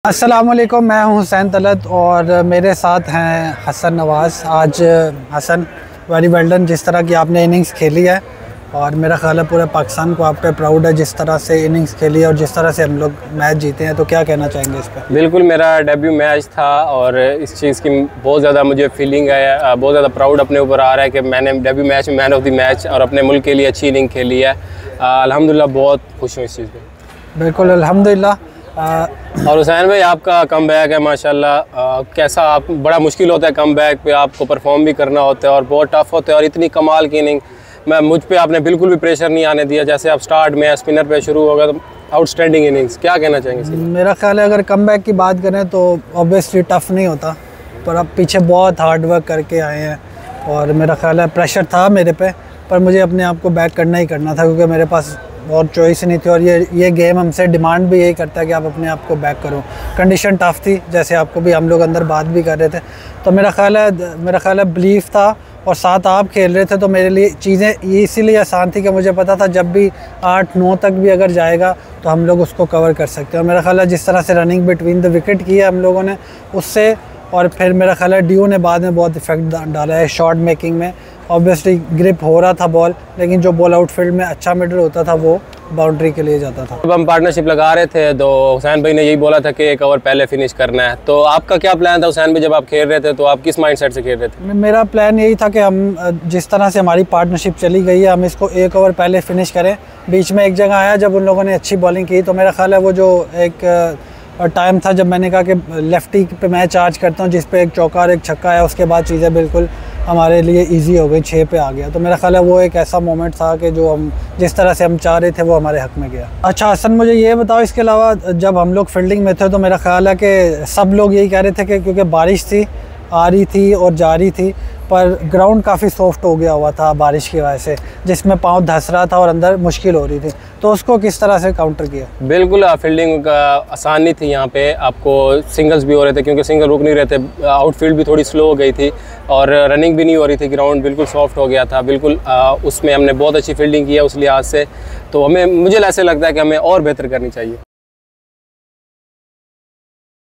अस्सलामुअलैकुम, मैं हूं हुसैन तलत और मेरे साथ हैं हसन नवाज़। आज हसन, वेरी वेल डन, जिस तरह की आपने इनिंग्स खेली है और मेरा ख्याल है पूरे पाकिस्तान को आप पे प्राउड है जिस तरह से इनिंग्स खेली है और जिस तरह से हम लोग मैच जीते हैं। तो क्या कहना चाहेंगे इस पर? बिल्कुल, मेरा डेब्यू मैच था और इस चीज़ की बहुत ज़्यादा मुझे फीलिंग है, बहुत ज़्यादा प्राउड अपने ऊपर आ रहा है कि मैंने डेब्यू मैच में मैन ऑफ द मैच और अपने मुल्क के लिए अच्छी इनिंग खेली है। अल्हम्दुलिल्लाह बहुत खुश हूँ इस चीज़ पर। बिल्कुल अल्हम्दुलिल्लाह। और हुसैन भाई, आपका कम बैक है माशाल्लाह। कैसा, आप बड़ा मुश्किल होता है कम बैक पे, आपको परफॉर्म भी करना होता है और बहुत टफ होता है और इतनी कमाल की इनिंग मुझ पे आपने बिल्कुल भी प्रेशर नहीं आने दिया। जैसे आप स्टार्ट में स्पिनर पे शुरू हो गया तो आउटस्टैंडिंग इनिंग्स, क्या कहना चाहेंगे इसके? मेरा ख्याल है अगर कम बैक की बात करें तो ऑब्वियसली टफ़ नहीं होता, पर अब पीछे बहुत हार्ड वर्क करके आए हैं और मेरा ख्याल है प्रेशर था मेरे पे, पर मुझे अपने आप को बैक करना ही करना था क्योंकि मेरे पास और चॉइस नहीं थी और ये गेम हमसे डिमांड भी यही करता है कि आप अपने आप को बैक करो। कंडीशन टफ़ थी, जैसे आपको भी हम लोग अंदर बात भी कर रहे थे, तो मेरा ख्याल है बिलीफ था और साथ आप खेल रहे थे तो मेरे लिए चीज़ें इसीलिए आसान थी कि मुझे पता था जब भी 8-9 तक भी अगर जाएगा तो हम लोग उसको कवर कर सकते हैं। और मेरा ख्याल है जिस तरह से रनिंग बिटवीन द विकेट की है हम लोगों ने उससे, और फिर मेरा ख्याल है ड्यू ने बाद में बहुत इफेक्ट डाला है शॉट मेकिंग में। ऑब्वियसली ग्रिप हो रहा था बॉल, लेकिन जो बॉल आउटफील्ड में अच्छा मिडल होता था वो बाउंड्री के लिए जाता था। जब हम पार्टनरशिप लगा रहे थे तो हुसैन भाई ने यही बोला था कि 1 ओवर पहले फिनिश करना है। तो आपका क्या प्लान था हुसैन भाई, जब आप खेल रहे थे तो आप किस माइंडसेट से खेल रहे थे? मेरा प्लान यही था कि हम जिस तरह से हमारी पार्टनरशिप चली गई है हम इसको 1 ओवर पहले फिनिश करें। बीच में एक जगह आया जब उन लोगों ने अच्छी बॉलिंग की, तो मेरा ख्याल है वो जो एक टाइम था जब मैंने कहा कि लेफ्टी पे मैं चार्ज करता हूँ जिस पे एक चौका और एक छक्का है, उसके बाद चीज़ें बिल्कुल हमारे लिए इजी हो गई, 6 पे आ गया। तो मेरा ख्याल है वो एक ऐसा मोमेंट था कि जो हम जिस तरह से हम चाह रहे थे वो हमारे हक में गया। अच्छा हसन, मुझे ये बताओ, इसके अलावा जब हम लोग फील्डिंग में थे तो मेरा ख्याल है कि सब लोग यही कह रहे थे कि क्योंकि बारिश थी, आ रही थी और जा रही थी, पर ग्राउंड काफ़ी सॉफ्ट हो गया हुआ था बारिश की वजह से, जिसमें पाँव धंस रहा था और अंदर मुश्किल हो रही थी, तो उसको किस तरह से काउंटर किया? बिल्कुल, फील्डिंग का आसान नहीं थी यहाँ पे, आपको सिंगल्स भी हो रहे थे क्योंकि सिंगल रुक नहीं रहे थे, आउटफील्ड भी थोड़ी स्लो हो गई थी और रनिंग भी नहीं हो रही थी, ग्राउंड बिल्कुल सॉफ्ट हो गया था। बिल्कुल उसमें हमने बहुत अच्छी फील्डिंग की है उस लिहाज से, तो मुझे ऐसे लगता है कि हमें और बेहतर करनी चाहिए।